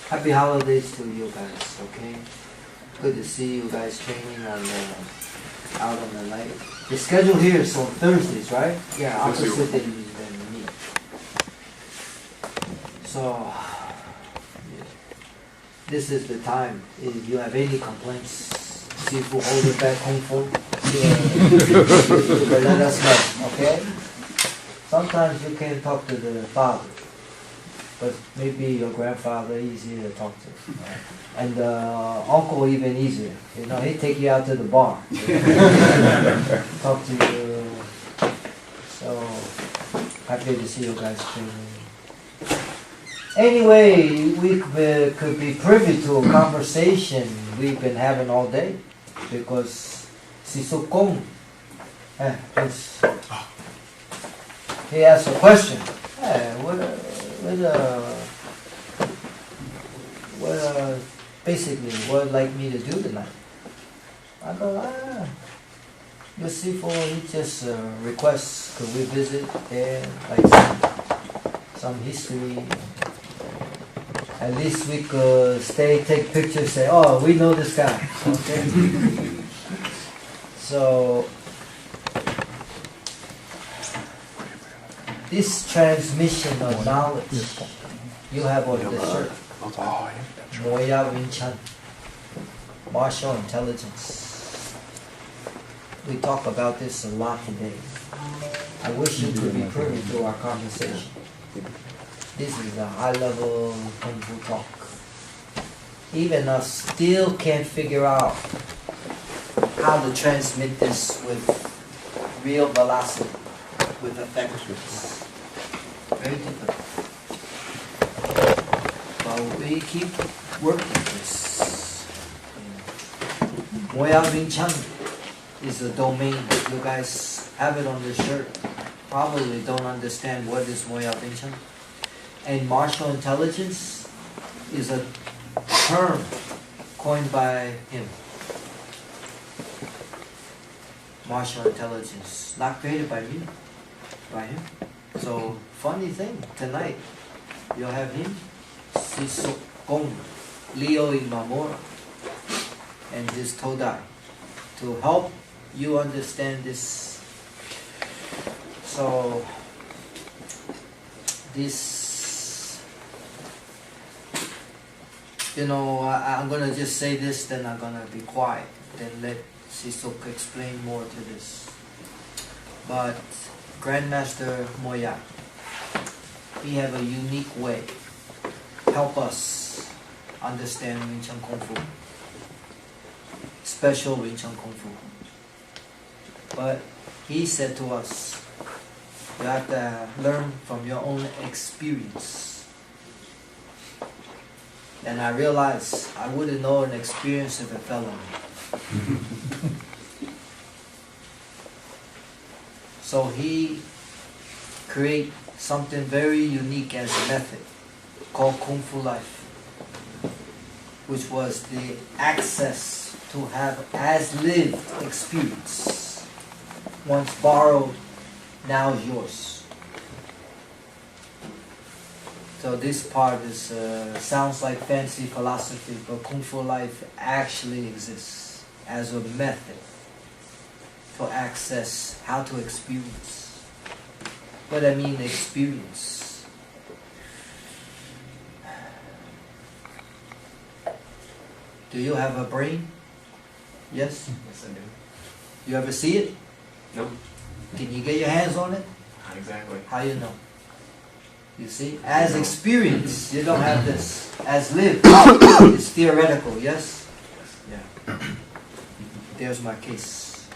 Happy holidays to you guys, okay? Good to see you guys training on out on the night. The schedule here is on Thursdays, right? Yeah, opposite than me. So, this is the time. If you have any complaints, Sifu hold it back Kung Fu, you can let us know, okay? Sometimes you can talk to the father, but maybe your grandfather easier to talk to. Right? And uncle even easier. You know, he'd take you out to the bar. Talk to you. So, happy to see you guys training. Anyway, we could be privy to a conversation we've been having all day, because Sisukong, he asked a question. Basically, what would like me to do tonight? I go, your Sifu, he just requests, could we visit there, like some history. At least we could stay, take pictures, say, oh, we know this guy. Okay? So, this transmission of knowledge you have on the shirt, Moy Yat Wing Chun, martial intelligence. We talk about this a lot today. I wish you could be privy to our conversation. This is a high-level Kung Fu talk. Even us still can't figure out how to transmit this with real velocity, with effectiveness. Very difficult. But we keep working this. Moy Yat Wing Chun is a domain. You guys have it on the shirt. Probably don't understand what is Moy Yat Wing Chun. And martial intelligence is a term coined by him. Martial intelligence, not created by me, by him. So, funny thing, tonight, you'll have him, Sisukong, Leo Imamura, and his Todai, to help you understand this. So, this, you know, I'm going to just say this, then I'm going to be quiet, then let Sisuk explain more to this. But Grandmaster Moy Yat, he have a unique way help us understand Wing Chun Kung Fu, special Wing Chun Kung Fu. But he said to us, you have to learn from your own experience. And I realized I wouldn't know an experience if it fell on me. So he create something very unique as a method called Kung Fu Life, which was the access to have as lived experience. Once borrowed, now is yours. So this part is sounds like fancy philosophy, but Kung Fu Life actually exists as a method to access how to experience. What I mean experience. Do you have a brain? Yes? Yes, I do. You ever see it? No. Can you get your hands on it? Not exactly. How you know? You see? As experience, you don't have this. As lived, it's theoretical, yes? Yeah. There's my case.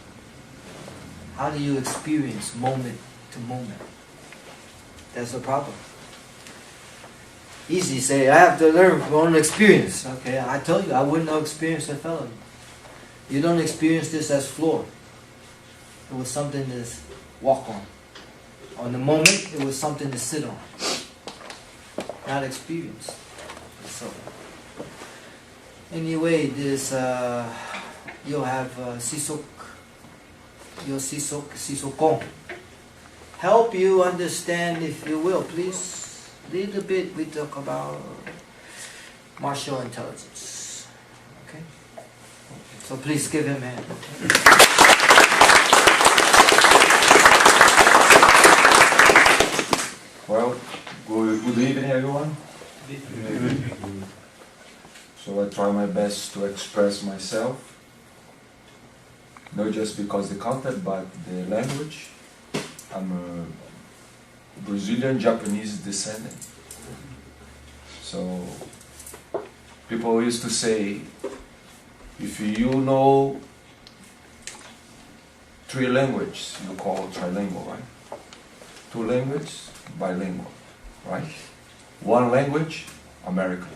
How do you experience moment to moment? That's the problem. Easy say, I have to learn from my own experience. Okay, I told you, I wouldn't have experienced a felony. You don't experience this as floor. It was something to walk on. On the moment, it was something to sit on. Not experience. So, anyway, this you'll have Sisuk, your Sisukong. Help you understand, if you will, please. Little bit we talk about martial intelligence. Okay? So please give him a hand. Well, good evening, everyone. So I try my best to express myself, not just because the content, but the language. I'm a Brazilian Japanese descendant. So people used to say, if you know 3 languages, you call it trilingual, right? 2 languages, bilingual, right? 1 language, American.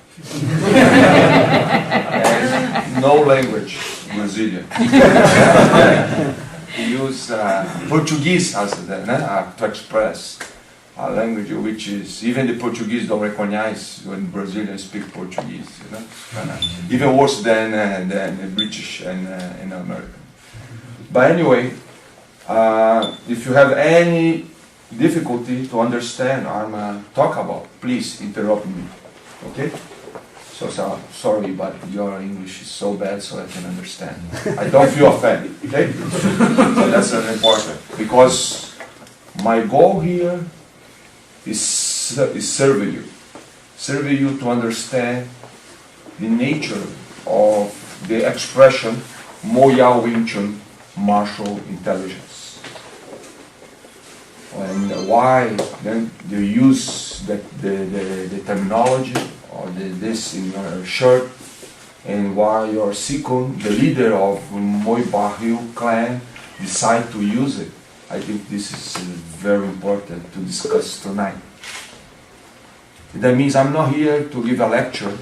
And no language, Brazilian. We use Portuguese as to express a language which is, even the Portuguese don't recognize when Brazilians speak Portuguese, you know? Even worse than the British and American. But anyway, if you have any difficulty to understand what I'm talk about, please interrupt me, okay? So sorry, but your English is so bad, so I can understand. I don't feel offended, okay? So that's important, because my goal here is serving you to understand the nature of the expression Moy Yat Wing Chun martial intelligence, and why then they use the terminology or this in your shirt, and why your Sikun, the leader of Moy Bahil clan, decide to use it. I think this is very important to discuss tonight. That means I'm not here to give a lecture.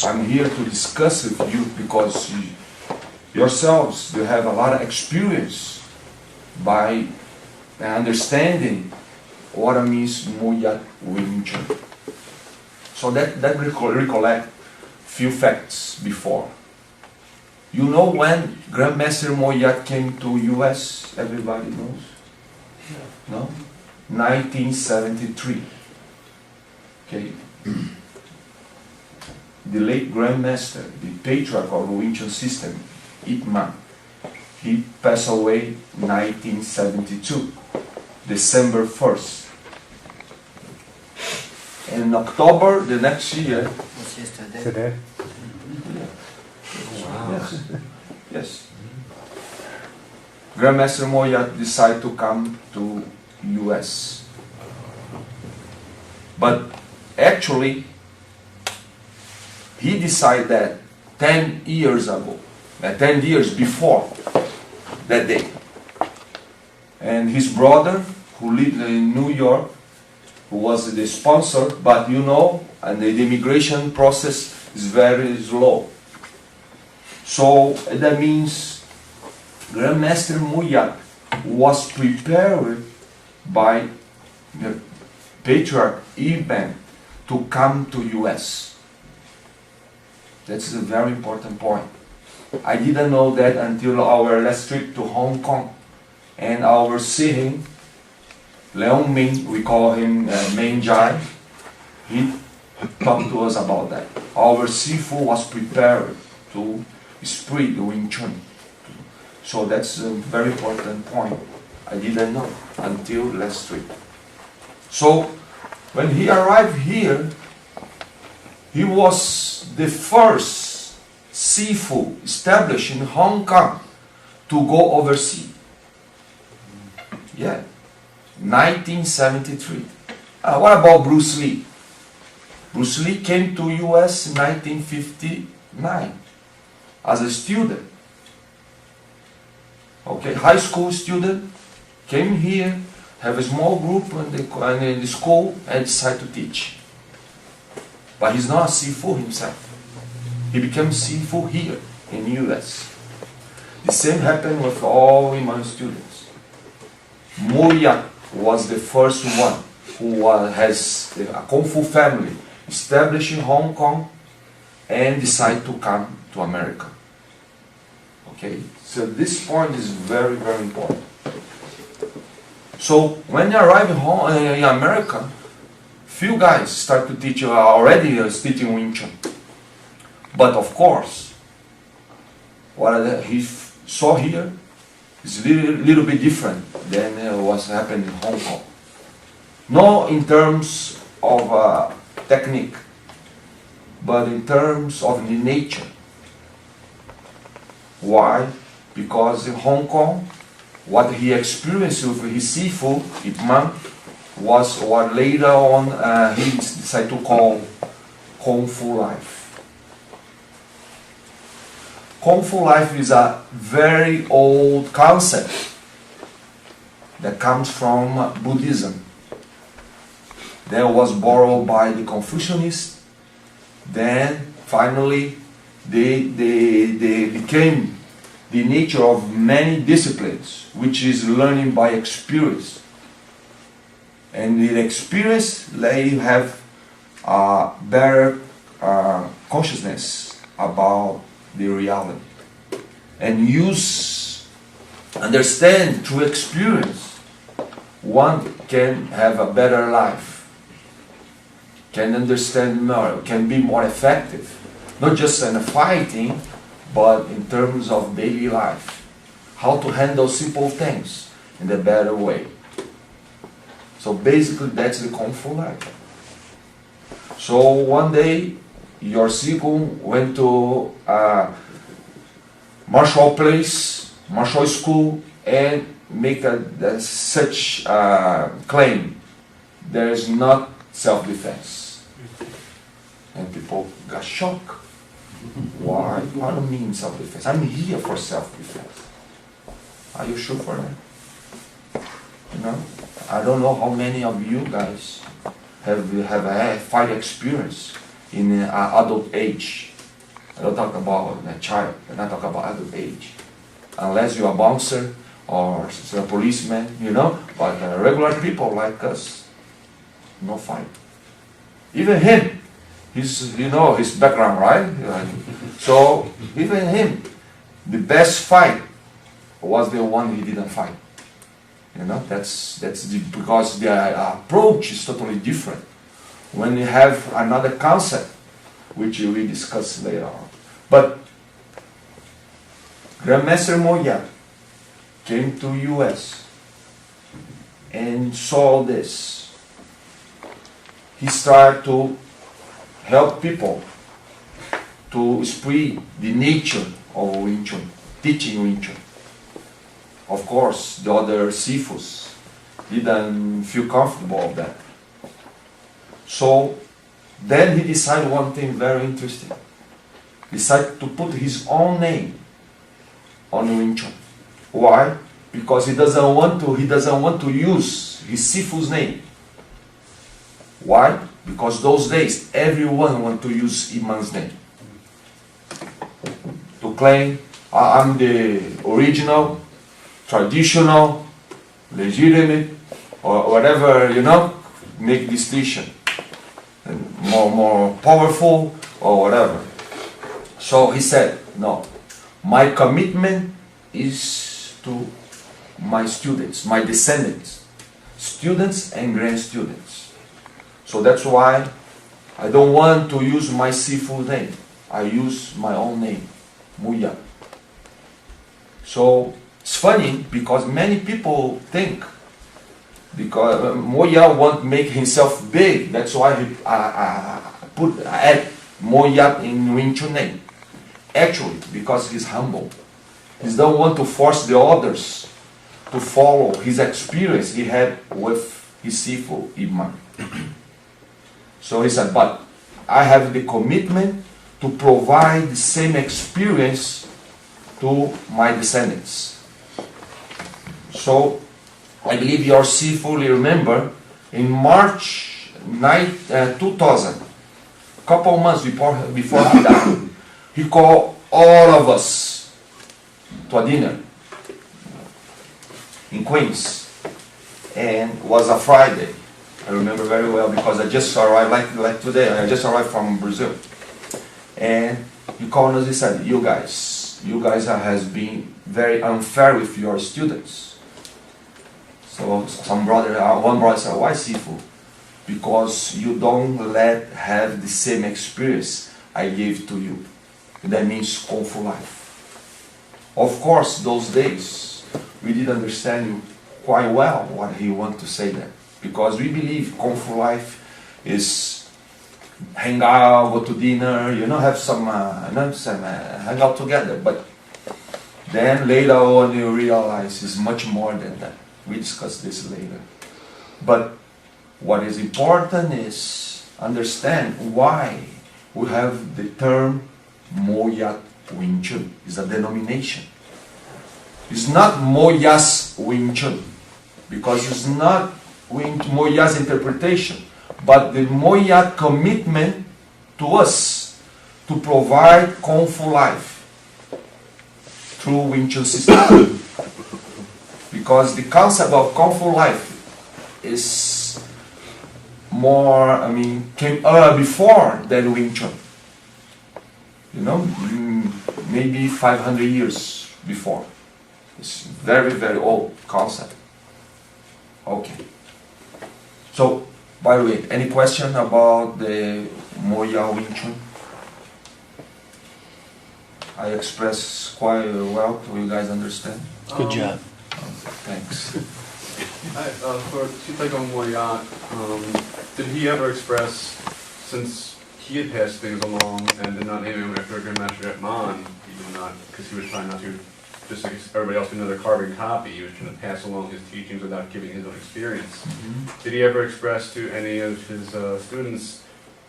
I'm here to discuss with you because yourselves, you have a lot of experience by understanding what it means Moy Yat Wing Chun. So that recollect few facts before. You know when Grandmaster Moy Yat came to US? Everybody knows? No? 1973. Okay. The late Grandmaster, the patriarch of the Wing Chun system, Yip Man, he passed away 1972, December 1st. And in October the next year, What's yesterday? Today? wow. Yes. Grandmaster Moy Yat decided to come to US. But actually, he decided that 10 years ago, 10 years before that day. And his brother, who lived in New York, who was the sponsor, but you know, and the immigration process is very slow. So that means Grandmaster Moy Yat was prepared by the patriarch Yip Man to come to US. That's a very important point. I didn't know that until our last trip to Hong Kong, and our Sihin, Leon Ming, we call him Main Jai, he talked to us about that. Our Sifu was prepared to spread the Wing Chun. So that's a very important point. I didn't know until last trip. So when he arrived here, he was the first Sifu established in Hong Kong to go overseas. Yeah, 1973. What about Bruce Lee? Bruce Lee came to US in 1959 as a student. Okay, high school student, came here, have a small group in the school, and decided to teach. But he's not a Sifu himself. He became Sifu here in US. The same happened with all Yip Man students. Moy Yat was the first one who has a Kung Fu family established in Hong Kong and decided to come to America. Okay, so this point is very, very important. So when they arrive in America, few guys start to teach already teaching Wing Chun. But of course, what he saw here is a little bit different than what's happening in Hong Kong. Not in terms of technique, but in terms of the nature. Why? Because in Hong Kong, what he experienced with his Sifu, Yip Man, was what later on he decided to call Kung Fu life. Kung Fu life is a very old concept that comes from Buddhism. That was borrowed by the Confucianists. Then finally they became the nature of many disciplines, which is learning by experience. And in experience, you have a better consciousness about the reality. And understand through experience, one can have a better life, can understand more, can be more effective, not just in fighting, but in terms of daily life, how to handle simple things in a better way. So basically that's the Kung Fu life. So one day your Sifu went to a martial place, martial school, and make such claim. There is not self-defense. And people got shocked. Why? What do you mean self-defense? I'm here for self-defense. Are you sure for that? You know, I don't know how many of you guys have had fight experience in adult age. I don't talk about a child, and I talk about adult age. Unless you're a bouncer or a policeman, you know, but regular people like us, no fight. Even him, you know his background, right? So even him, the best fight was the one he didn't fight. You know, that's because the approach is totally different. When you have another concept, which we discuss later on. But Grandmaster Moy Yat came to US and saw this. He started to help people to spread the nature of Wing Chun, teaching Wing Chun. Of course, the other Sifus didn't feel comfortable with that. So then he decided one thing very interesting. He decided to put his own name on Wing Chun. Why? Because he doesn't want to use his Sifu's name. Why? Because those days everyone want to use Yip Man's name. To claim, I'm the original, traditional, legitimate, or whatever, you know, make distinction. And more powerful, or whatever. So he said, no, my commitment is to my students, my descendants, students and grandstudents. So that's why I don't want to use my Sifu name. I use my own name, Moy Yat. So it's funny because many people think because Moy Yat want to make himself big. That's why he add Moy Yat in Wing Chun name. Actually, because he's humble. He don't want to force the others to follow his experience he had with his Sifu, Yip Man. So he said, but I have the commitment to provide the same experience to my descendants. So I believe your Sifu remember in March 2000, couple months before he died, he called all of us to a dinner in Queens, and it was a Friday. I remember very well because I just arrived, like today, I just arrived from Brazil. And he called us and said, you guys has been very unfair with your students. So one brother said, why Sifu? Because you don't have the same experience I gave to you. That means Kung Fu life. Of course, those days, we did understand quite well what he wanted to say there. Because we believe Kung Fu life is hang out, go to dinner, have some, hang out together. But then later on you realize it's much more than that. We discuss this later. But what is important is understand why we have the term Moy Yat Wing Chun. It's a denomination. It's not Moy Yat's Wing Chun, because it's not Moy Yat's interpretation, but the Moy Yat commitment to us to provide Kung Fu life through Wing Chun system. Because the concept of Kung Fu life is more, came before than Wing Chun. Maybe 500 years before. It's very, very old concept. Okay. So, by the way, any question about the Moy Yat Wing Chun? I express quite well. Do you guys understand? Good job. Thanks. To take on Moy Yat, did he ever express, since he had passed things along and did not name him after Grandmaster Yip Man, he did not, because he was trying not to, just like everybody else, another carbon copy, he was trying to pass along his teachings without giving his own experience. Did he ever express to any of his students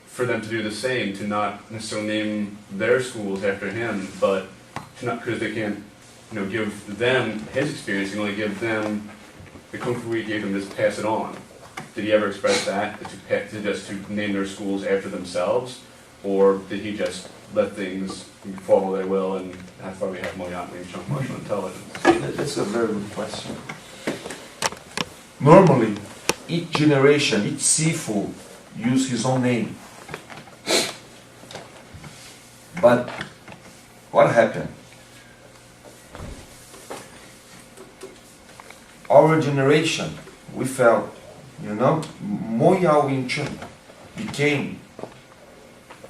for them to do the same, to not necessarily name their schools after him, but to not, because they can't, give them his experience, he can only give them the Kung Fu he gave them, just pass it on. Did he ever express that, to name their schools after themselves, or did he just let things fall where they will, and that's why we have Moy Yat Wing Chun martial intelligence? That's a very good question. Normally, each generation, each Sifu use his own name. But what happened? Our generation, we felt, Moy Yat Wing Chun became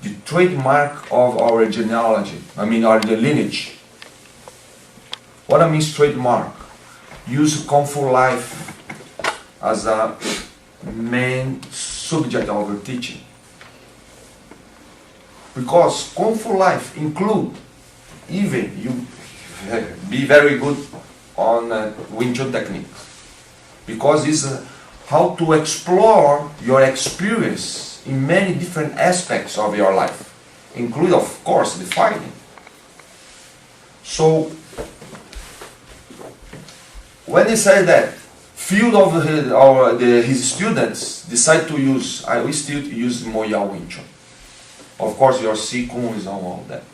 the trademark of our genealogy, our lineage. What I mean trademark? Use Kung Fu life as a main subject of our teaching. Because Kung Fu life include even you be very good on Wing Chun techniques. Because it's how to explore your experience in many different aspects of your life, including, of course, the fighting. So, when he said that, few of his students decide to use, we still use Moy Yat Wing Chun. Of course, your Sifu is on all that.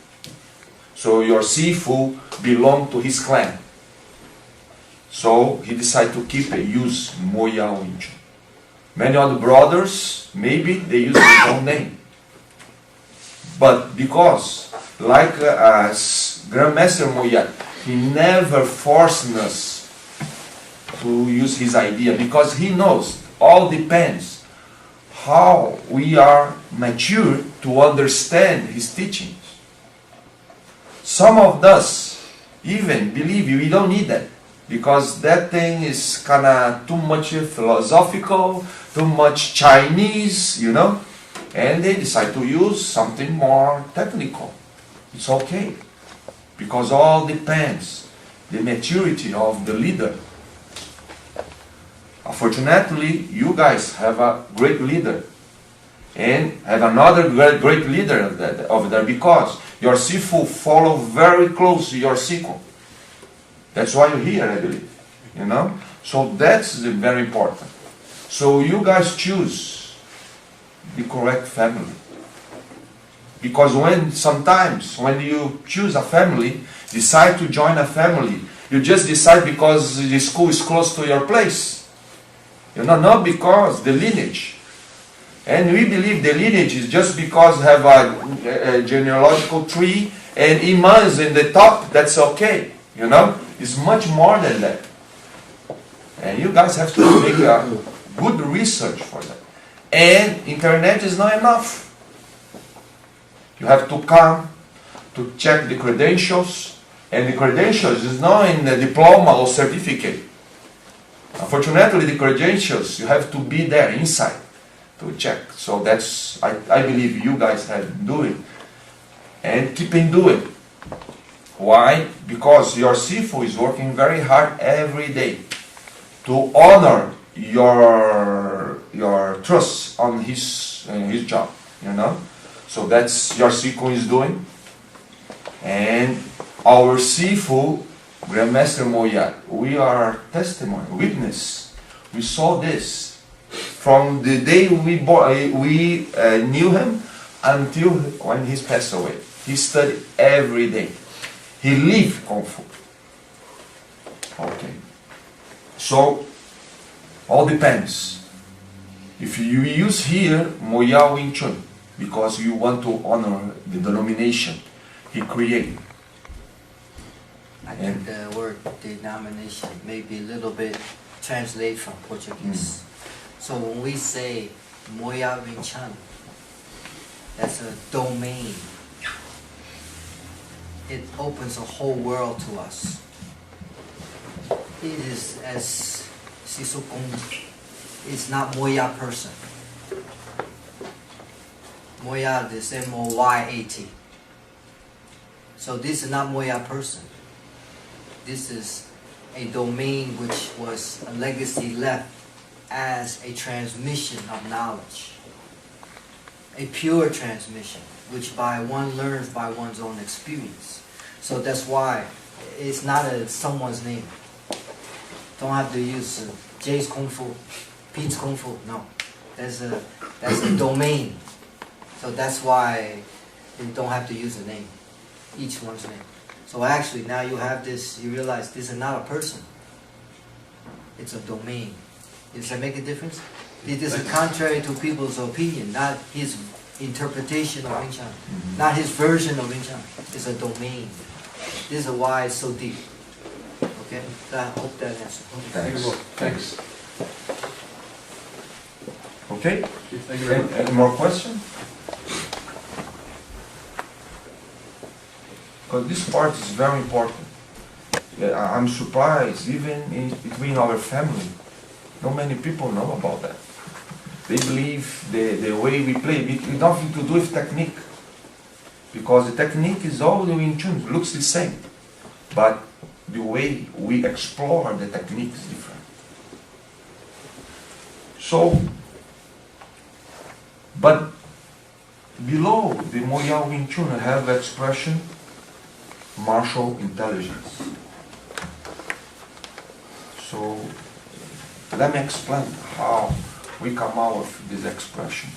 So your Sifu belong to his clan. So he decided to keep and use Moy Yat Wing Chun. Many other brothers, maybe they use their own name. But because, like Grandmaster Moy Yat, he never forced us to use his idea, because he knows all depends how we are mature to understand his teachings. Some of us even believe we don't need that, because that thing is kind of too much philosophical, too much Chinese, and they decide to use something more technical. It's okay, because all depends the maturity of the leader. Unfortunately, you guys have a great leader, and have another great leader over there, because your Sifu follow very close to your Sifu. That's why you're here, I believe. So that's very important. So you guys choose the correct family. Because sometimes when you choose a family, decide to join a family, you just decide because the school is close to your place. Not because the lineage. And we believe the lineage is just because have a genealogical tree and imams in the top, that's okay. It's much more than that. And you guys have to make a good research for that. And internet is not enough. You have to come to check the credentials, and the credentials is not in the diploma or certificate. Unfortunately, the credentials, you have to be there inside to check. So that's, I believe you guys have to do it. And keep on doing. Why? Because your Sifu is working very hard every day to honor your trust on his job, you know. So that's your Sifu is doing. And our Sifu, Grandmaster Moy Yat, we are testimony, witness. We saw this from the day we knew him until when he passed away. He studied every day. He lived Kung Fu. Okay. So, all depends. If you use here Moy Yat Wing Chun because you want to honor the denomination he created. I think the word denomination may be a little bit translated from Portuguese. So when we say Moy Yat Wing Chun, that's a domain. It opens a whole world to us. It is, as Sisu Kung, it's not Moy Yat person. Moy Yat is M-O-Y-A-T. So this is not Moy Yat person. This is a domain which was a legacy left as a transmission of knowledge. A pure transmission, which one learns by one's own experience. So that's why it's not someone's name. Don't have to use Jay's Kung Fu, Pete's Kung Fu. No, that's a domain. So that's why you don't have to use a name, each one's name. So actually now you have this, you realize this is not a person. It's a domain. Does that make a difference? It is contrary to people's opinion, not his interpretation of Wing Chun, not his version of Wing Chun. It's a domain. This is why it's so deep. Okay? I hope that answers. Thanks. Okay? Thank you very much. Any more questions? Because this part is very important. Yeah, I'm surprised, even between our family, not many people know about that. They believe the way we play, it nothing to do with technique. Because the technique is all the Wing Chun, looks the same. But the way we explore the technique is different. So, but below the Moy Yat Wing Chun I have the expression martial intelligence. So, let me explain how we come out with this expression.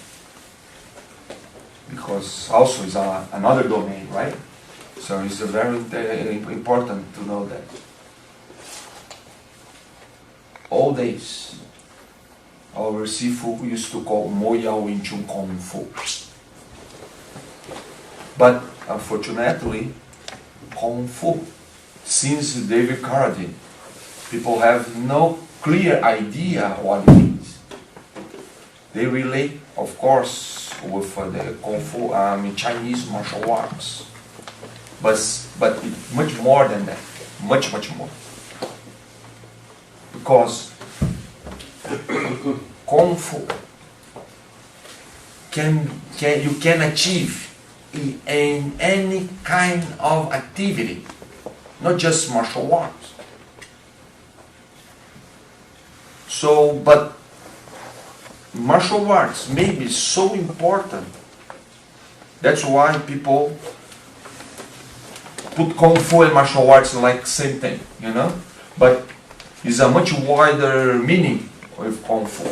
Because also is another domain, right? So it's very important to know that. All days, our Sifu used to call Moy Yat Wing Chun Kung Fu. But unfortunately, Kung Fu, since David Carradine, people have no clear idea what it means. They relate, of course, with the Kung Fu, Chinese martial arts. But it's much more than that. Much more. Because Kung Fu you can achieve in any kind of activity, not just martial arts. So, but martial arts may be so important. That's why people put Kung Fu and martial arts like same thing, you know? But it's a much wider meaning with Kung Fu.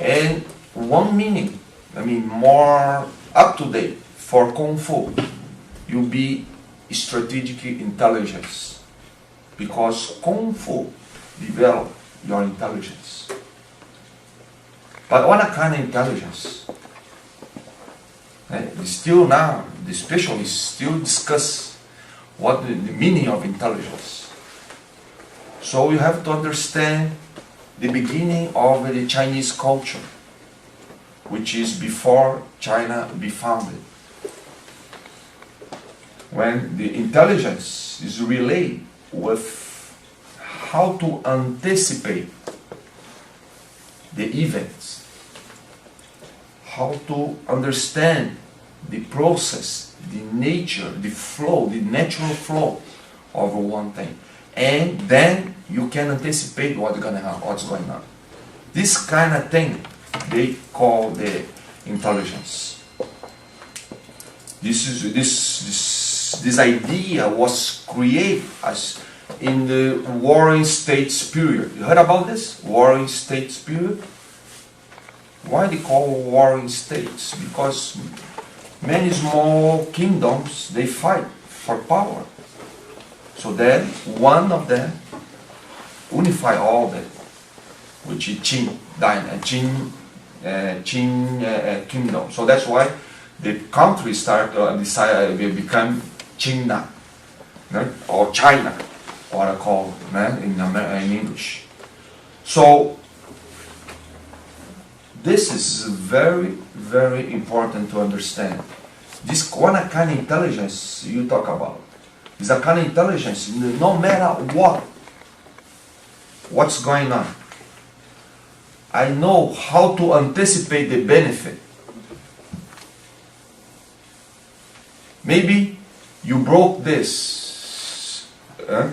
And one meaning, more up to date for Kung Fu, you'll be strategic intelligence. Because Kung Fu develops your intelligence. But what kind of intelligence? Still now, the specialists still discuss what the meaning of intelligence. So you have to understand the beginning of the Chinese culture, which is before China be founded. when the intelligence is relayed with how to anticipate the events, how to understand the process, the nature, the flow, the natural flow of one thing. And then you can anticipate what's going on. This kind of thing they call the intelligence. This idea was created as in the Warring States period. You heard about this? Warring States period? Why they call Warring States? Because many small kingdoms, they fight for power. So then one of them unify all that, which is Qin kingdom. So that's why the country become China, right? Or China, what I call in English. So this is very, very important to understand. This kind of intelligence you talk about is a kind of intelligence, no matter what's going on. I know how to anticipate the benefit. Maybe you broke this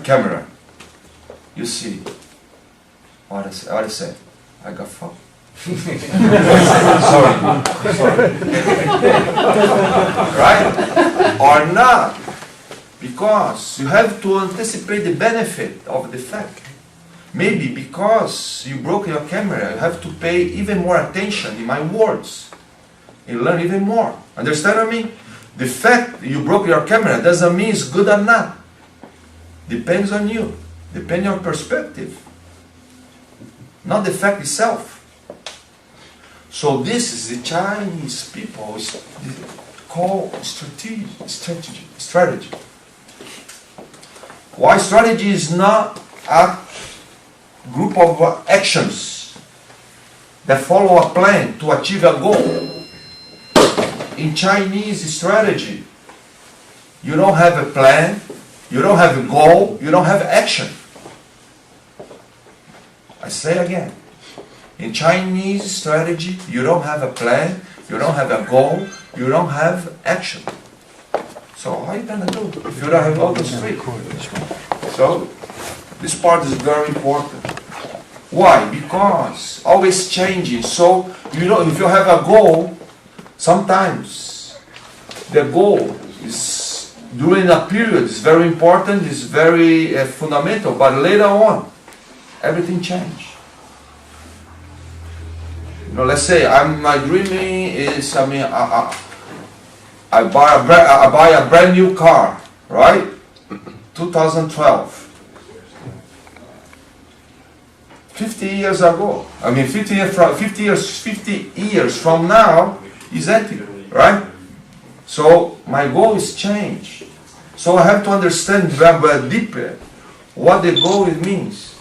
camera. You see what I said. I got fucked. Sorry. Right? Or not. Because you have to anticipate the benefit of the fact. Maybe because you broke your camera, you have to pay even more attention in my words. You learn even more. Understand what I mean? The fact you broke your camera doesn't mean it's good or not. Depends on you. Depends on your perspective. Not the fact itself. So this is the Chinese people call strategy. Why strategy is not a group of actions that follow a plan to achieve a goal. In Chinese strategy, you don't have a plan, you don't have a goal, you don't have action. I say again. In Chinese strategy, you don't have a plan, you don't have a goal, you don't have action. So how are you going to do if you don't have all those three? So this part is very important. Why? Because always changing. So if you have a goal, sometimes the goal is during a period is very important, is very fundamental, but later on everything changes. Let's say my dreaming is I buy a brand new car, right? 2012. 50 years ago. 50 years from now is empty, right? So my goal is change. So I have to understand very deeper what the goal means.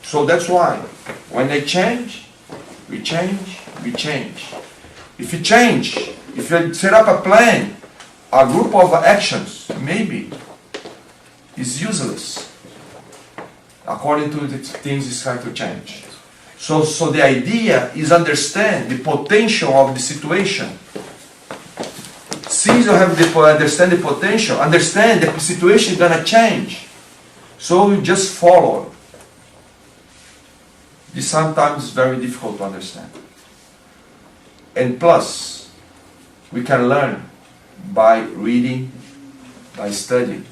So that's why when they change, we change. If you change, if you set up a plan, a group of actions, maybe is useless. According to the things is trying to change. So the idea is understand the potential of the situation. Since you have understand the potential, understand the situation is gonna change. So you just follow. This sometimes is very difficult to understand. And plus, we can learn by reading, by studying.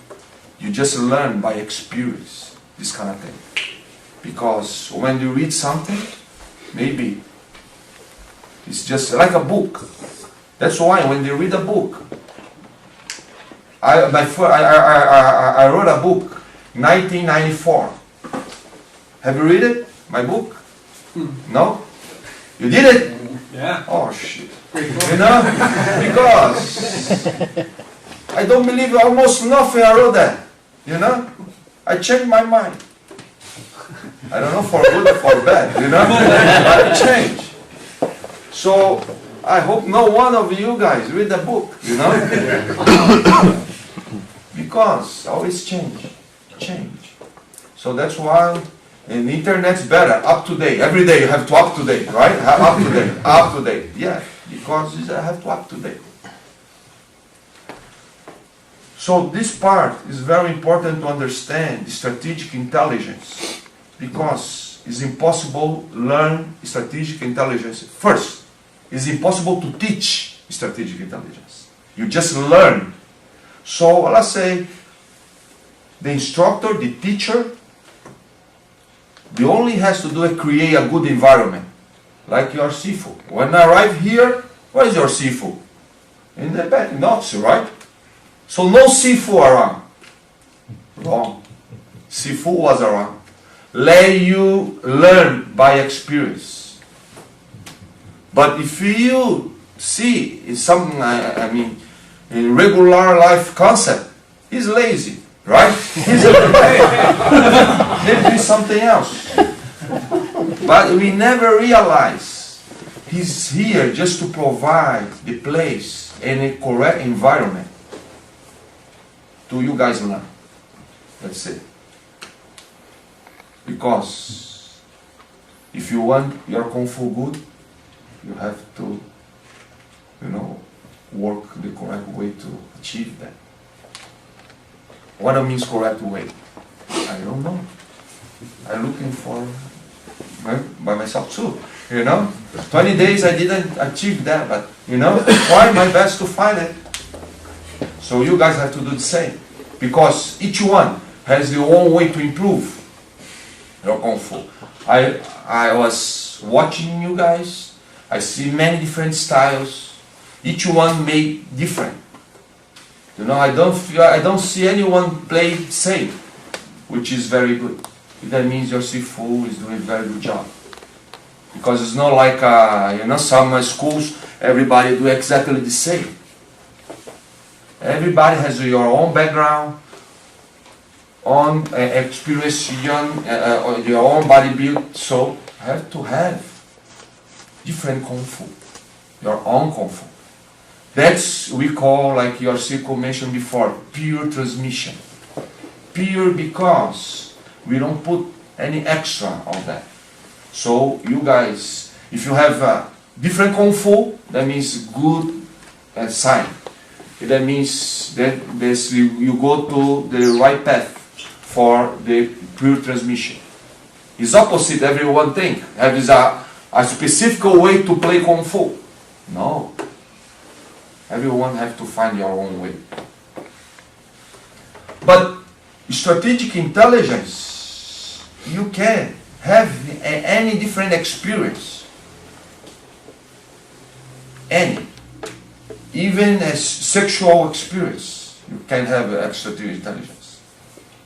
You just learn by experience, this kind of thing. Because when you read something, maybe it's just like a book. That's why when you read a book, I wrote a book, 1994. Have you read it? My book? No? You did it? Yeah. Oh shit. Because I don't believe almost nothing I wrote there. I changed my mind. I don't know for good or for bad, but I changed. So I hope no one of you guys read the book, Because always change. So that's why and the internet's better, up to date. Every day you have to up to date, right? Up to date, up to date. Yeah, because I have to up to date. So this part is very important to understand the strategic intelligence, because it's impossible to learn strategic intelligence first. It's impossible to teach strategic intelligence. You just learn. So let's say the instructor, the teacher, the only has to do is create a good environment, like your Sifu. When I arrive here, where is your Sifu? In the back, in the office, right? So no Sifu around. Wrong. Sifu was around. Let you learn by experience. But if you see it's some, I mean, in regular life concept, he's lazy, right? He's maybe something else. But we never realize he's here just to provide the place and a correct environment to you guys learn. That's it. Because if you want your Kung Fu good, you have to, work the correct way to achieve that. What I means correct way? I don't know. I'm looking for by myself too. 20 days I didn't achieve that, but try my best to find it. So you guys have to do the same, because each one has their own way to improve your Kung Fu. I was watching you guys. I see many different styles. Each one made different. I don't see anyone play same, which is very good. That means your Sifu is doing a very good job. Because it's not like some schools everybody do exactly the same. Everybody has your own background, own experience, your own body build. So you have to have different Kung Fu, your own Kung Fu. That's we call, like your Sifu mentioned before, pure transmission. Pure because we don't put any extra on that. So you guys, if you have different Kung Fu, that means good sign. That means that you go to the right path for the pure transmission. It's opposite everyone think. There is a specific way to play Kung Fu. No. Everyone have to find your own way. But strategic intelligence, you can have any different experience. Any. Even a sexual experience, you can have strategic intelligence.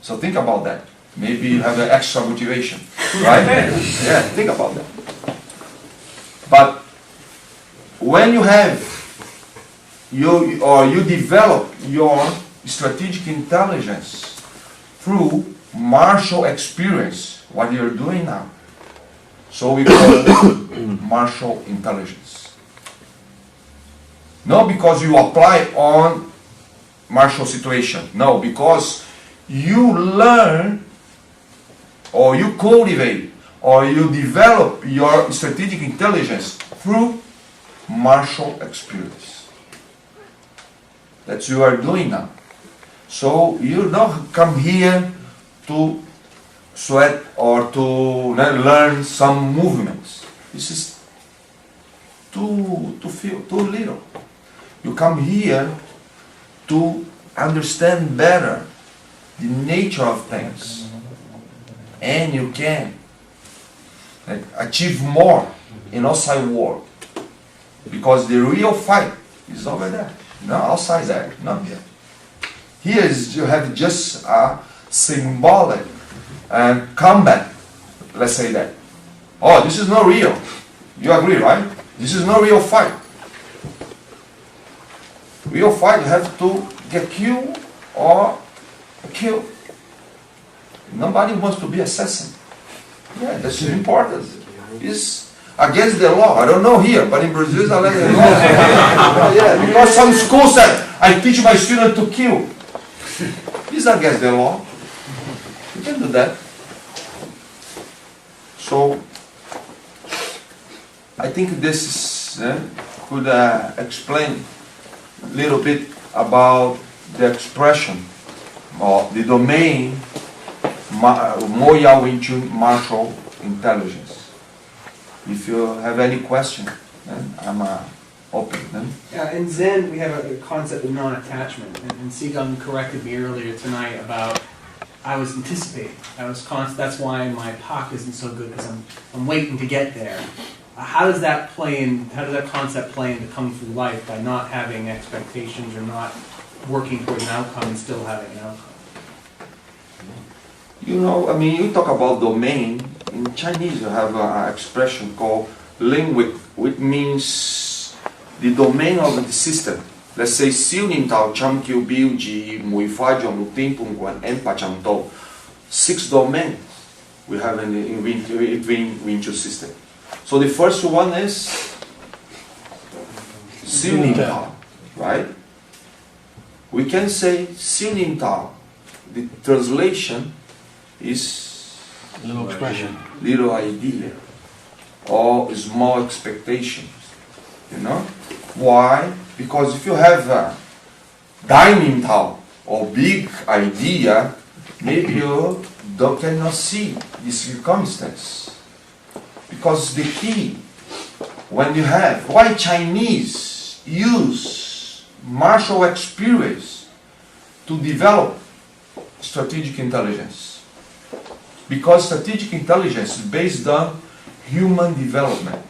So think about that. Maybe you have an extra motivation, right? Yeah, think about that. But when you develop your strategic intelligence through martial experience, what you're doing now. So we call it martial intelligence. Not because you apply on martial situation. No, because you learn or you cultivate or you develop your strategic intelligence through martial experience. That's what you are doing now. So you don't come here to sweat or to learn some movements. This is too little. You come here to understand better the nature of things, and you can achieve more in outside world, because the real fight is over there, not outside there, not here. Here is you have just a symbolic combat. Let's say that. Oh, this is not real. You agree, right? This is not real fight. Real fight, you have to get killed or killed. Nobody wants to be assassin. Yeah, that's important. It's against the law. I don't know here, but in Brazil it's against the law. Yeah, because some school said, I teach my student to kill. It's against the law. You can do that. So, I think this could explain a little bit about the expression or the domain Moy Yat Wing Chun martial intelligence. If you have any question, then I'm open. Yeah, in Zen we have a concept of non-attachment, and Sigung corrected me earlier tonight about I was anticipating. That's why my Pak isn't so good, because I'm waiting to get there. How does that play in? How does that concept play into Kung Fu life by not having expectations or not working toward an outcome and still having an outcome? You know, I mean, you talk about domain. In Chinese, you have an expression called ling, which means the domain of the system. Let's say, Siu Nim Tao, Cham Kiu Biu Ji, Mui Fa Jong, Luk Dim Poon Kwan, and Pa Cham To. 6 domains we have in the Wing Chun system. So the first one is Siu Nim Tao, right? We can say Siu Nim Tao. The translation is Little expression. little idea or small expectations. You know? Why? Because if you have a dining Tao or big idea, maybe you cannot see the circumstance. Because the key, when you have, why Chinese use martial experience to develop strategic intelligence? Because strategic intelligence is based on human development,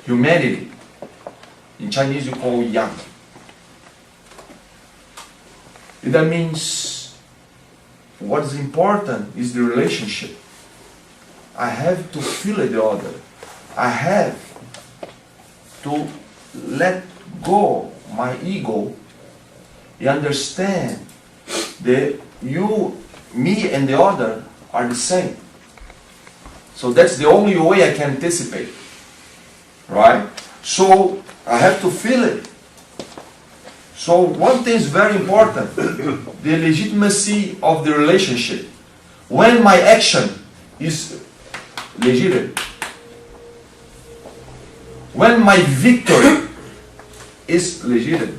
humanity. In Chinese you call yang. That means what is important is the relationship. I have to feel the other. I have to let go my ego and understand that you, me and the other are the same. So that's the only way I can anticipate. Right? So I have to feel it. So one thing is very important, the legitimacy of the relationship. When my action is legitimate, when my victory is legitimate,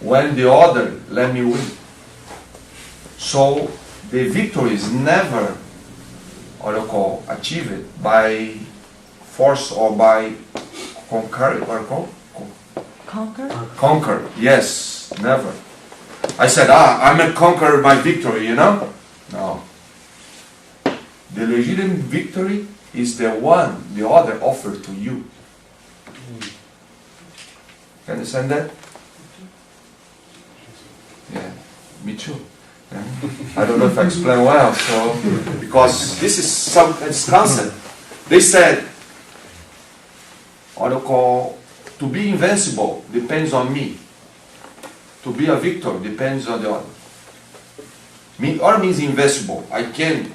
when the other let me win. So the victory is never achieved by force or by conquer. Yes, never. I said, I'm a conqueror by victory, you know? No. The legitimate victory is the one the other offered to you. You understand that? Yeah, me too. Yeah. I don't know if I explain well, so because this is some concept. They said, to be invincible depends on me. To be a victor depends on the other. Or means invincible. I can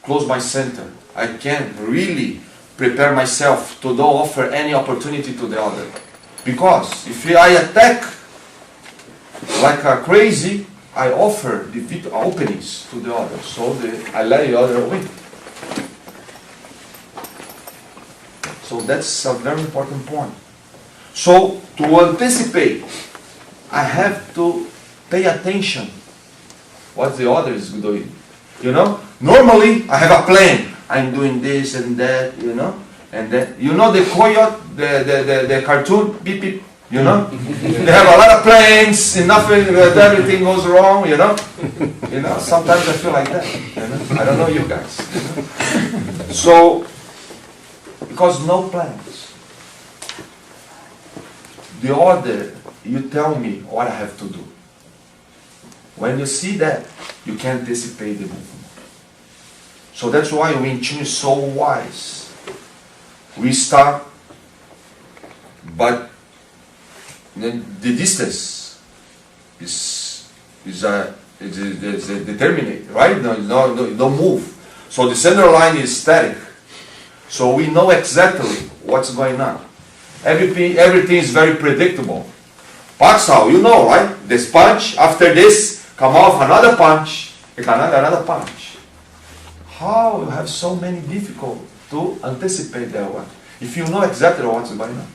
close my center. I can really prepare myself to don't offer any opportunity to the other. Because if I attack like a crazy, I offer the openings to the other. So I let the other win. So that's a very important point. So to anticipate, I have to pay attention what the other is doing. You know, normally I have a plan. I'm doing this and that, you know, and then you know the coyote, the cartoon, beep beep, you know, they have a lot of plans, nothing, everything goes wrong, you know. You know, sometimes I feel like that. You know? I don't know you guys. You know? So because no plans. The other, you tell me what I have to do. When you see that, you can anticipate the movement. So that's why Wing Chun is so wise. We start, but the distance is determinate, right? No, don't move. So the center line is static. So we know exactly what's going on. Everything is very predictable. Paksao, you know, right? This punch, after this come off another punch, another punch. How you have so many difficult to anticipate that one? If you know exactly what's going on.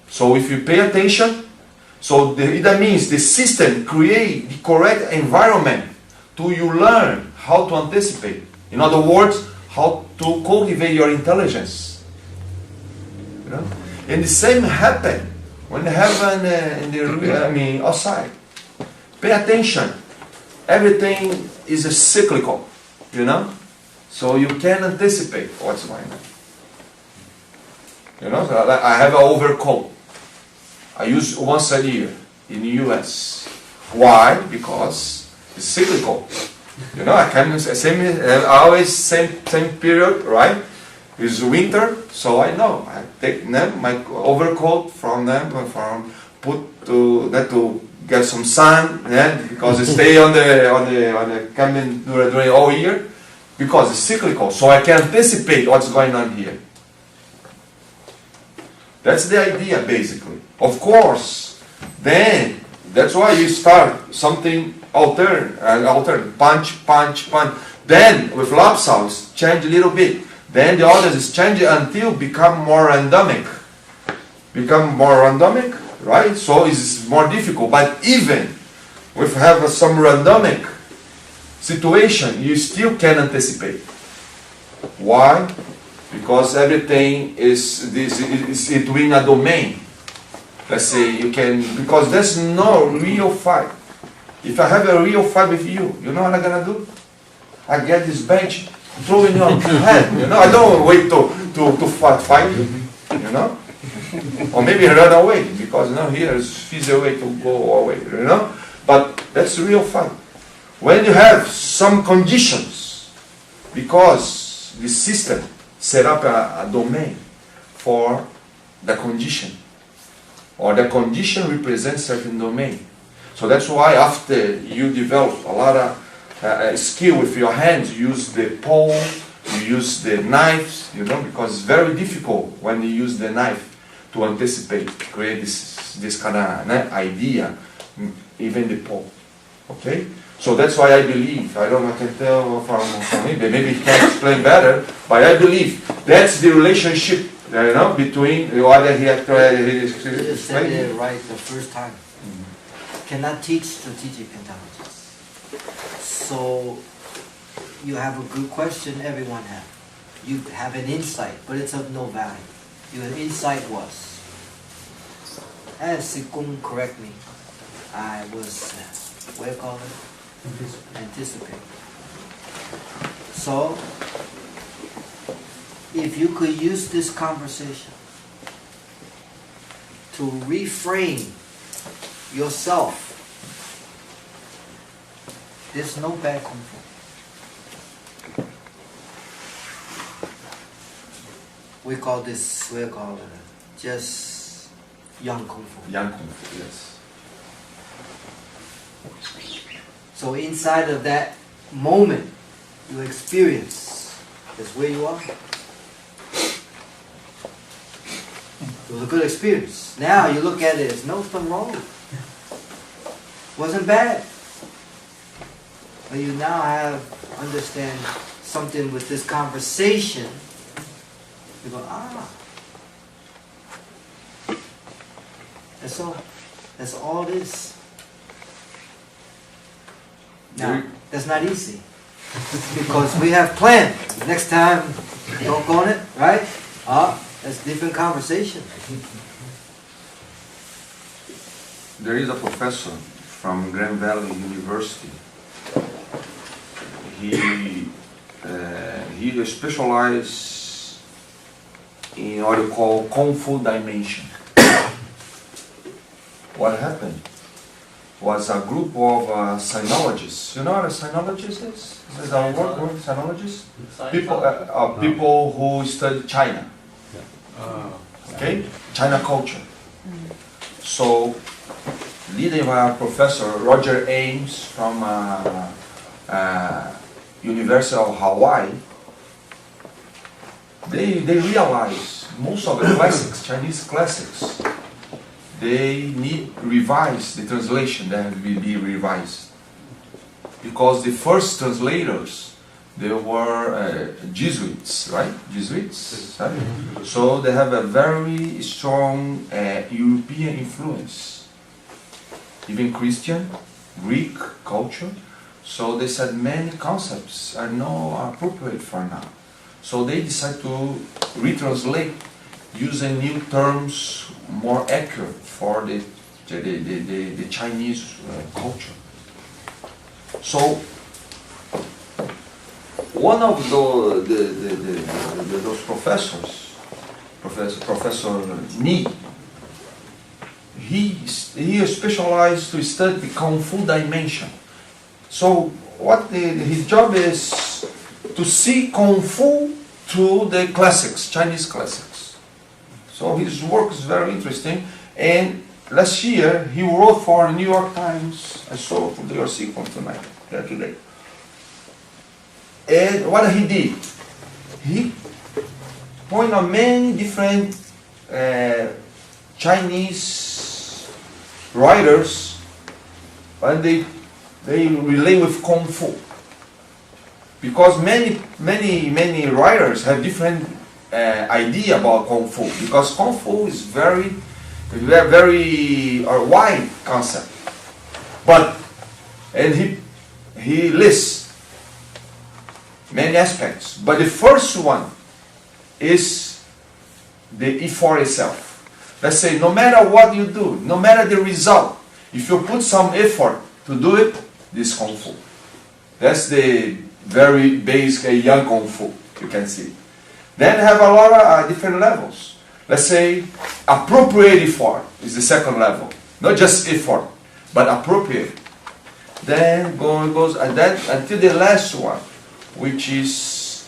So if you pay attention, that means the system create the correct environment to you learn how to anticipate. In other words, how to cultivate your intelligence. You know? And the same happen when they happen outside. Pay attention. Everything is cyclical, you know? So you can anticipate what's going on. You know, so I have an overcoat. I use once a year in the US. Why? Because it's cyclical. You know, I can always same period, right? It's winter, so I know. I take them, my overcoat from them, to get some sun, because it stay on the cabin during all year, because it's cyclical. So I can anticipate what's going on here. That's the idea, basically. Of course, then that's why you start something alternate, punch. Then with lapsaus, change a little bit. Then the others is change until become more randomic. Right? So it's more difficult. But even if you have some randomic situation, you still can anticipate. Why? Because everything is between a domain. Let's say you can, because there's no real fight. If I have a real fight with you, you know what I'm gonna do? I get this bench, throw in your head. You know, I don't wait to fight you. You know, or maybe run away because here is easier way to go away. You know, but that's real fight. When you have some conditions, because the system set up a domain for the condition, or the condition represents certain domain. So that's why after you develop a lot of skill with your hands, you use the pole, you use the knives, you know, because it's very difficult when you use the knife to anticipate, create this kind of idea, even the pole. Okay? So that's why I believe, I don't know, I can tell from him, maybe he can explain better, but I believe that's the relationship, you know, between what he had You said it right the first time. Cannot teach strategic intelligence. So you have a good question, everyone has. You have an insight, but it's of no value. Your insight was, as Sikung correct me, I was, what do you call it? Anticipate. So, if you could use this conversation to reframe yourself, there's no bad Kung Fu. We call this, just young Kung Fu. Young Kung Fu, yes. So inside of that moment, you experience, that's where you are. It was a good experience. Now you look at it, there's nothing wrong. Wasn't bad. But you now understand something with this conversation. You go, that's all it is. Now, that's not easy. Because we have planned. Next time, don't go on it, right? That's different conversation. There is a professor from Grand Valley University. He specialized in what you call Kung Fu dimension. What happened was a group of sinologists. You know what a sinologist is? Is that a word, sinologist? People who study China. Okay? China culture. So, leading by Professor Roger Ames from University of Hawaii, they realized most of the classics, Chinese classics, they need revise the translation that will be revised. Because the first translators, they were Jesuits, right? Jesuits, right? So they have a very strong European influence, even Christian, Greek culture. So they said many concepts are not appropriate for now. So they decided to retranslate using new terms more accurate for the Chinese culture. So one of those professors, Professor Ni, he specialized to study the Kung Fu dimension. So what his job is to see Kung Fu through the classics, Chinese classics. So his work is very interesting. And last year he wrote for the New York Times. I saw from your sequence tonight, today. And what he did, he pointed out many different Chinese writers, and they relate with Kung Fu. Because many writers have different idea about Kung Fu. Because Kung Fu is very wide concept. And he lists many aspects. But the first one is the effort itself. Let's say no matter what you do, no matter the result, if you put some effort to do it, this Kung Fu. That's the very basic young Kung Fu, you can see. Then have a lot of different levels. Let's say appropriate effort is the second level. Not just effort, but appropriate. Then goes and then until the last one, which is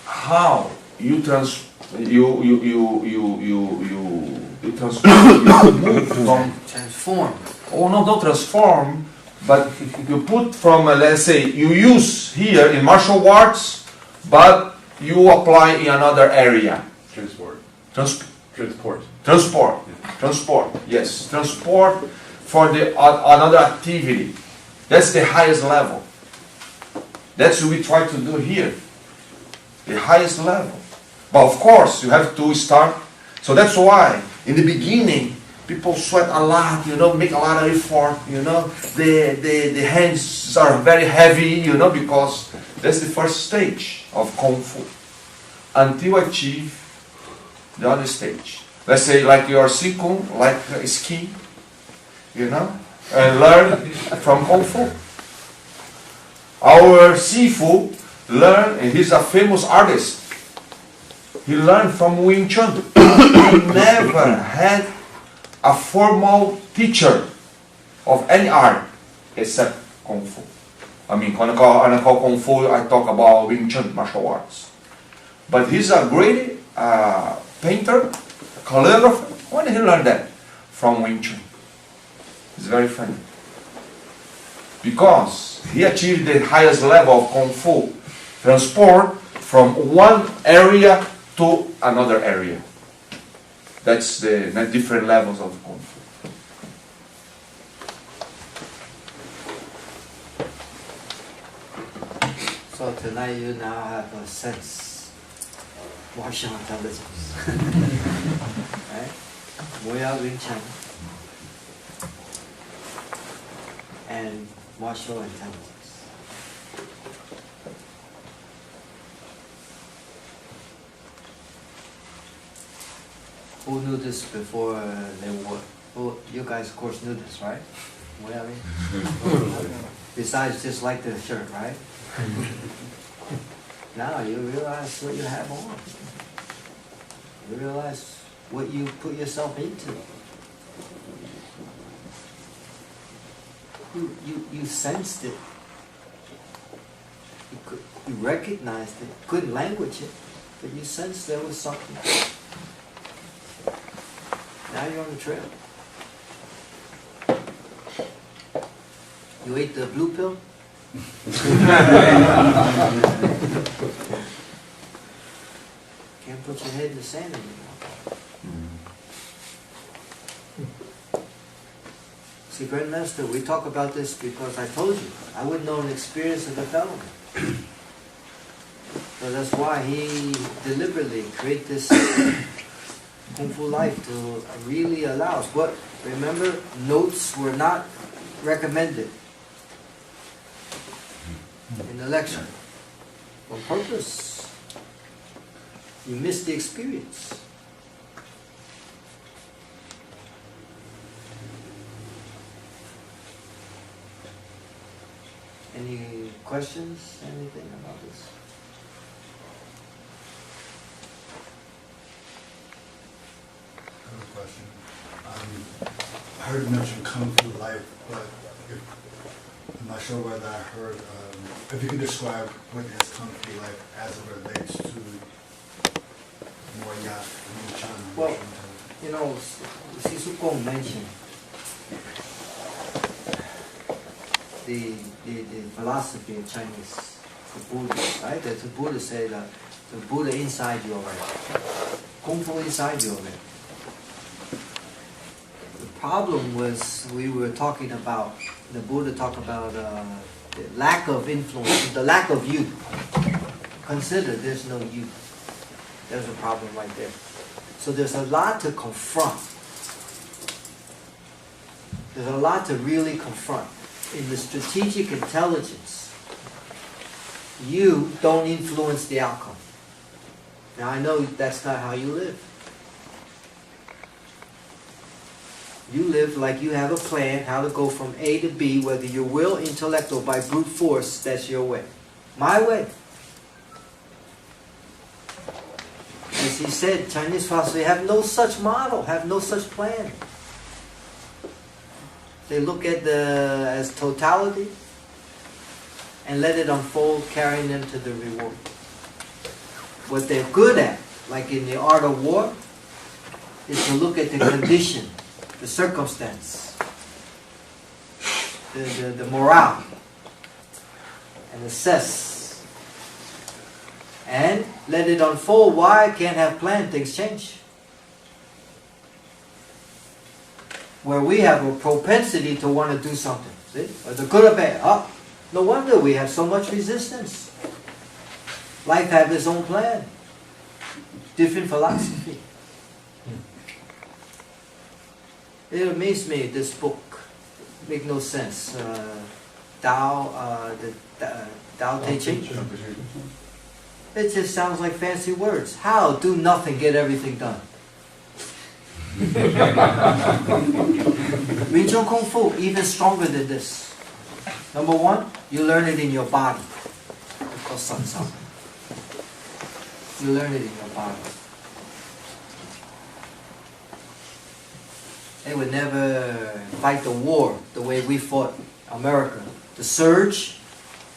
how you move from Transform. Oh no, don't transform, but you put from let's say you use here in martial arts, but you apply in another area. Transport. Transport. Yeah. Transport. Yes, transport for the another activity. That's the highest level. That's what we try to do here. The highest level. But of course, you have to start. So that's why in the beginning, people sweat a lot, make a lot of effort, the hands are very heavy, because that's the first stage of Kung Fu. Until achieve the other stage. Let's say like your Sifu, like ski, and learn from Kung Fu. Our Sifu learned, and he's a famous artist. He learned from Wing Chun. He never had a formal teacher of any art except Kung Fu. I mean, when I call Kung Fu, I talk about Wing Chun martial arts. But he's a great painter, calligrapher. When did he learn that? From Wing Chun. It's very funny. Because he achieved the highest level of Kung Fu, transport from one area to another area. That's the different levels of Kung Fu. So tonight you now have a sense of martial intelligence. Right? Moy Yat Wing Chun and martial intelligence. Who knew this before they were? Well, you guys of course knew this, right? Moy Yat Wing? Besides just like the shirt, right? Now you realize what you have on. You realize what you put yourself into. You sensed it. You recognized it. Couldn't language it, but you sensed there was something. Now you're on the trail. You ate the blue pill? Can't put your head in the sand anymore. See, Grandmaster, we talk about this because I told you, I wouldn't know an experience of the fellow. So that's why he deliberately created this Kung Fu life to really allow us. What? Remember, notes were not recommended in the lecture. On purpose. You miss the experience. Any questions? Anything about this? I have a question. I heard you mention Kung Fu life, but I'm not sure whether I heard, if you could describe what is Kung Fu life as it relates to Moy Yat, Wing Chun. Well, you know, Sifu Kong mentioned the philosophy of Chinese, the Buddha, right? That the Buddha said that the Buddha inside you already. Kung Fu inside you already. The problem was we were talking about, the Buddha talked about the lack of influence, the lack of youth. Consider there's no youth. There's a problem right there. So there's a lot to confront. There's a lot to really confront. In the strategic intelligence, you don't influence the outcome. Now I know that's not how you live. You live like you have a plan how to go from A to B, whether your will, intellect, or by brute force, that's your way. My way. As he said, Chinese philosophy have no such model, have no such plan. They look at the as totality and let it unfold, carrying them to the reward. What they're good at, like in the art of war, is to look at the condition, the circumstance, the morale, and assess. And let it unfold. Why? I can't have planned, things change. Where we have a propensity to want to do something. See? Whether good or bad. Oh, no wonder we have so much resistance. Life has its own plan. Different philosophy. It amazed me, this book. Make no sense. Tao Te Ching. It just sounds like fancy words. How? Do nothing, get everything done. Wing Chun Kung Fu, even stronger than this. Number one, you learn it in your body. Because Sun Sun. You learn it in your body. They would never fight the war the way we fought America. The surge,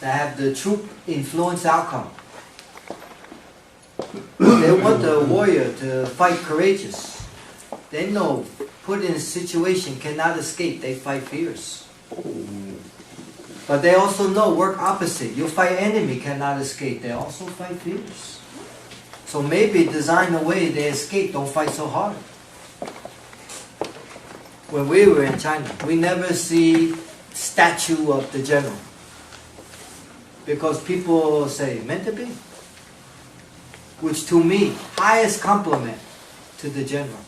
that have the troop influence outcome. They want the warrior to fight courageous. They know, put in a situation, cannot escape, they fight fierce. But they also know, work opposite. You fight enemy, cannot escape, they also fight fierce. So maybe design a way they escape, don't fight so hard. When we were in China, we never see statue of the general. Because people say, meant to be. Which to me, highest compliment to the general.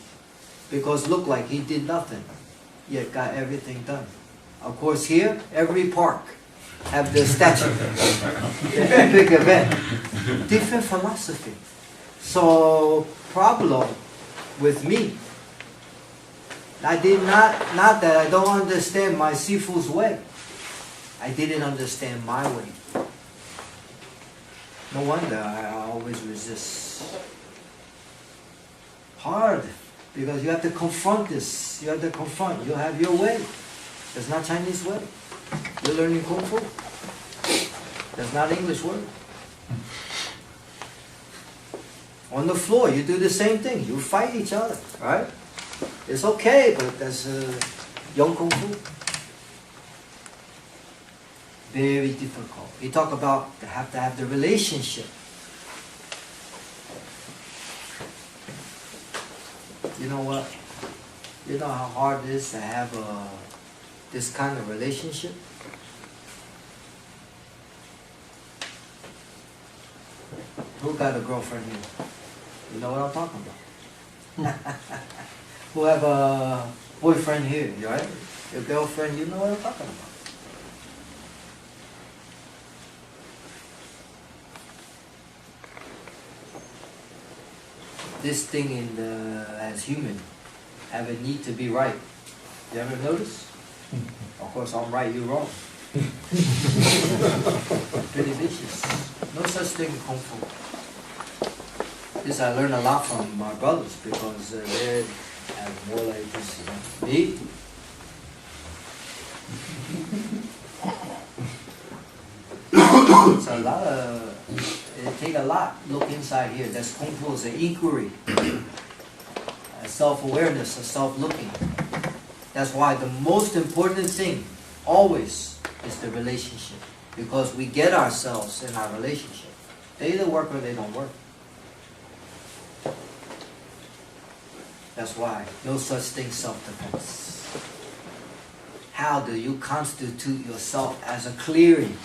Because look like he did nothing, yet got everything done. Of course here, every park have the statue. The epic event. Different philosophy. So, problem with me, I did not that I don't understand my Sifu's way. I didn't understand my way. No wonder I always resist. Hard, because you have to confront this. You have to confront. You have your way. That's not Chinese way. You're learning Kung Fu. That's not English word. On the floor, you do the same thing. You fight each other, right? It's okay, but that's Young Kung Fu. Very difficult. We talk about you have to have the relationship. You know what? You know how hard it is to have this kind of relationship? Who got a girlfriend here? You know what I'm talking about? Who have a boyfriend here, right? Your girlfriend, you know what I'm talking about. This thing as human have a need to be right. You ever notice? Of course, I'm right, you're wrong. Pretty vicious. No such thing in Kung Fu. This I learned a lot from my brothers because they have more like this. Me? It's a lot of. It take a lot. Look inside here. That's Kung Fu is an inquiry, a self-awareness, a self-looking. That's why the most important thing always is the relationship, because we get ourselves in our relationship. They either work or they don't work. That's why no such thing self-defense. How do you constitute yourself as a clearing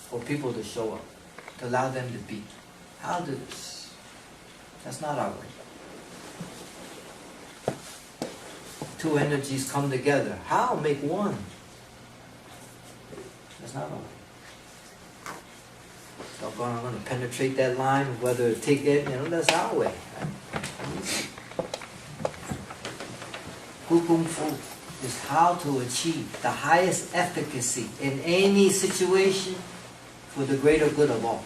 for people to show up, to allow them to be? How do this? That's not our way. Two energies come together. How make one? That's not our way. So I'm going to penetrate that line, whether to take it, that's our way. Kung Fu is how to achieve the highest efficacy in any situation for the greater good of all.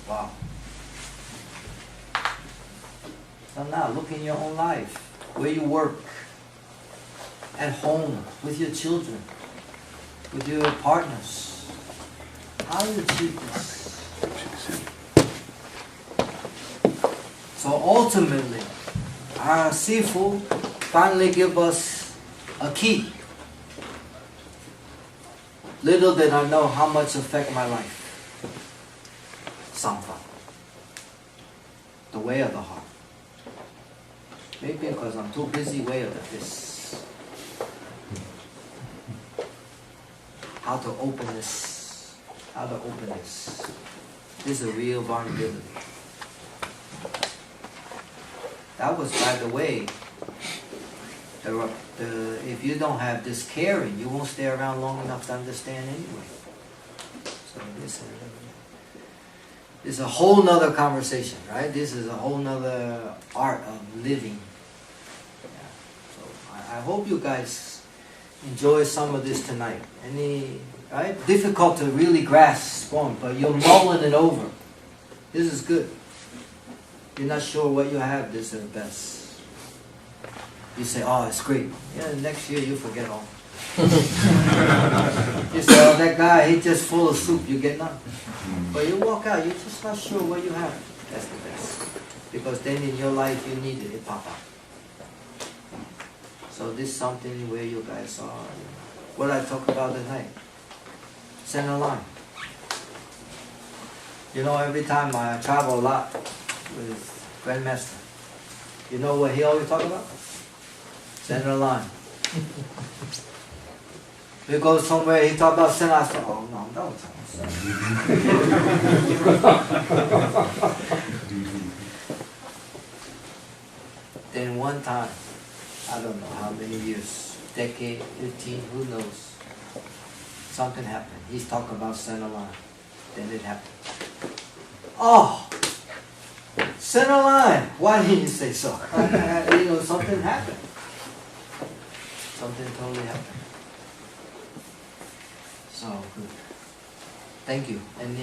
Wow. So now look in your own life, where you work, at home, with your children, with your partners. How do you achieve this? So ultimately, our Sifu finally give us a key. Little did I know how much affect my life. Samfa. The way of the heart. Maybe because I'm too busy way of the fist. How to open this. How to open this. This is a real vulnerability. That was, by the way, if you don't have this caring, you won't stay around long enough to understand anyway. So this is a whole nother conversation, right? This is a whole nother art of living. Yeah. So I hope you guys enjoy some of this tonight. Right? Difficult to really grasp one, but you're mulling it over. This is good. You're not sure what you have, this is the best. You say, oh, it's great. Yeah, next year you forget all. You say, oh, that guy, he's just full of soup, you get none. But you walk out, you're just not sure what you have. That's the best. Because then in your life you need it pop out. So this is something where you guys are, what I talk about tonight. Center line. Every time I travel a lot with Grandmaster, you know what he always talk about? Center line. We go somewhere, he talk about center, I say, oh no, don't talk about center. Then one time, I don't know how many years, decade, 15, who knows, something happened. He's talking about center line. Then it happened. Oh! Center line! Why didn't you say so? Something happened. Something totally happened. So good. Thank you. And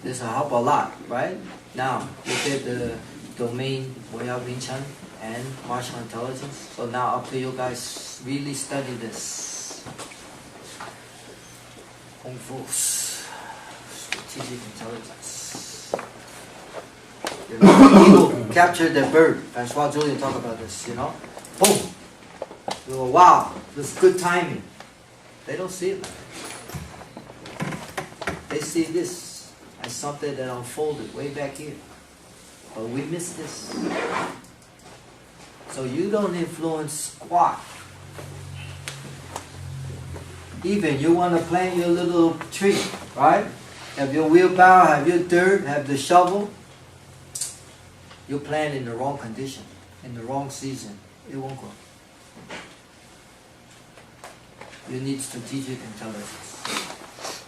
this will help a lot, right? Now, look at the domain Moy Yat Wing Chun and martial intelligence. So now up to you guys really study this. Kung Fu, strategic intelligence. The eagle captured the bird. Francois Julian talk about this, Boom! You go, wow, this is good timing. They don't see it like that. They see this as something that unfolded way back here. But we miss this. So you don't influence squat. Even you want to plant your little tree, right? Have your wheelbarrow, have your dirt, have the shovel. You plant in the wrong condition, in the wrong season, it won't grow. You need strategic intelligence.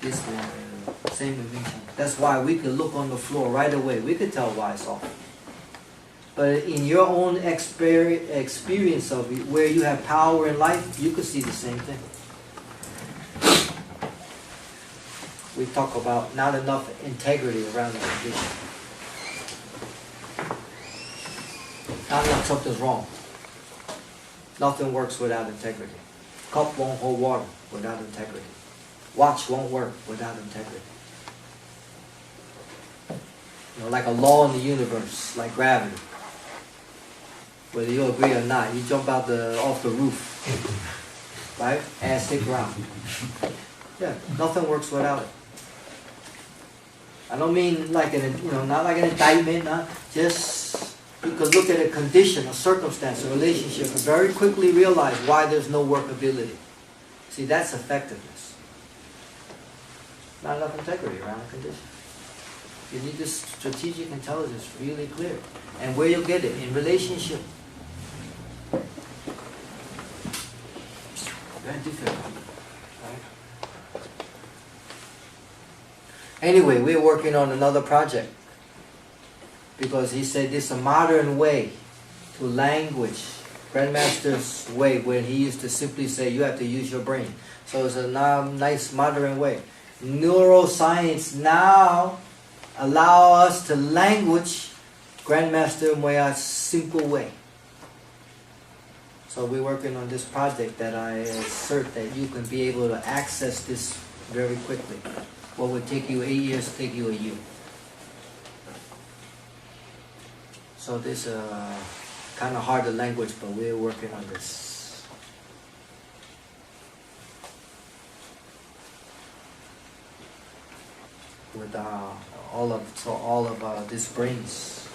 This same with Wing Chun. That's why we could look on the floor right away. We could tell why it's off. But in your own experience of it, where you have power in life, you could see the same thing. We talk about not enough integrity around the condition. Not enough, something's wrong. Nothing works without integrity. Cup won't hold water without integrity. Watch won't work without integrity. You know, like a law in the universe, like gravity. Whether you agree or not, you jump out off the roof, right? And stick around. Yeah, nothing works without it. I don't mean like not like an indictment. Just you could look at a condition, a circumstance, a relationship, and very quickly realize why there's no workability. See, that's effectiveness. Not enough integrity around a condition. You need this strategic intelligence really clear. And where you'll get it? In relationship. Very difficult. Right? Anyway, we're working on another project. Because he said this is a modern way to language. Grandmaster's way, where he used to simply say you have to use your brain. So it's a nice modern way. Neuroscience now allow us to language Grandmaster Moy Yat's simple way. So we're working on this project that I assert that you can be able to access this very quickly. What would take you 8 years, take you a year. So this kind of hard to language, but we're working on this. With all of these brains,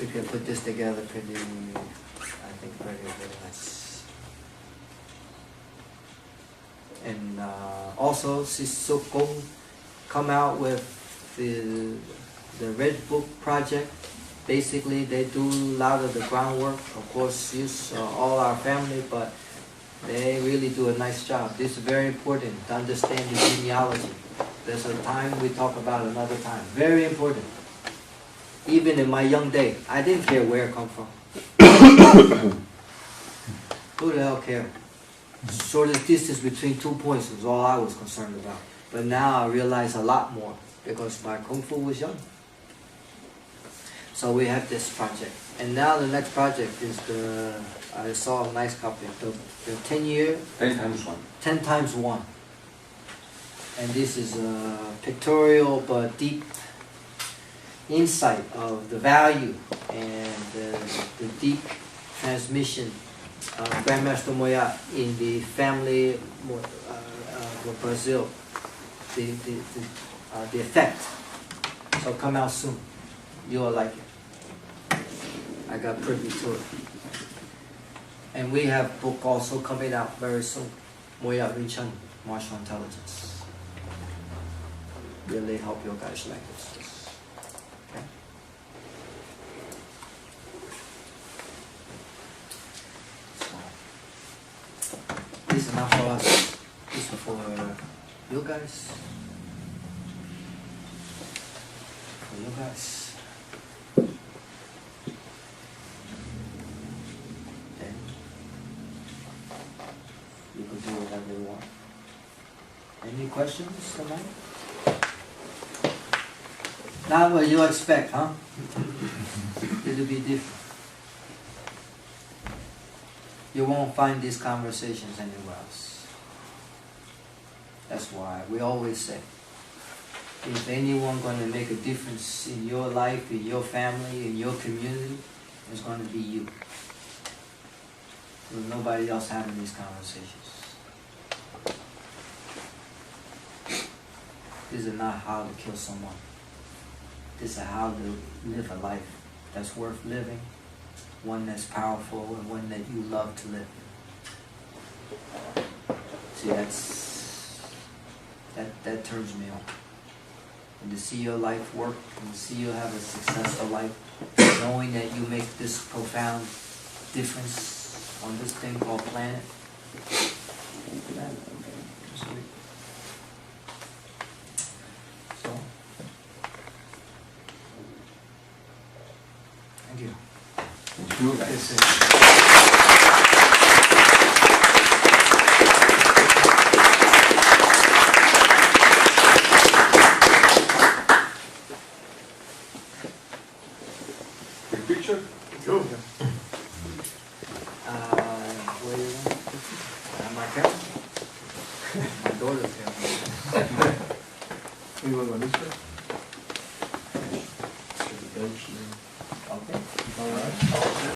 we can put this together pretty, I think, very nice. And also, Sifu come out with the Red Book project. Basically, they do a lot of the groundwork. Of course, use all our family, but they really do a nice job. This is very important to understand the genealogy. There's a time we talk about another time. Very important. Even in my young day, I didn't care where it come from. Who the hell cared? Shortest distance between 2 points was all I was concerned about. But now I realize a lot more because my Kung Fu was young. So we have this project. And now the next project is I saw a nice copy, the 10-year... 10 times 1. 10 times 1. And this is a pictorial but deep insight of the value and the deep transmission of Grandmaster Moy Yat in the family of Brazil. The effect. So come out soon. You'll like it. I got privy to it. And we have a book also coming out very soon. Moy Yat Wing Chun, Martial Intelligence. Really help you guys like this. Okay? So, this is not for us. This is for you guys. For you guys. Then you can do whatever you want. Any questions tonight? Not what you expect, huh? It'll be different. You won't find these conversations anywhere else. That's why we always say, if anyone going to make a difference in your life, in your family, in your community, it's going to be you. There's nobody else having these conversations. This is not how to kill someone. This is how to live a life that's worth living one that's powerful, and one that you love to live. See, that turns me on. And to see your life work, and to see you have a successful life, knowing that you make this profound difference on this thing called planet. Man, sweet. So, thank you. Thank you, guys. This is Big picture? Go. where you going? My camera? My daughter's camera. You want to go this way?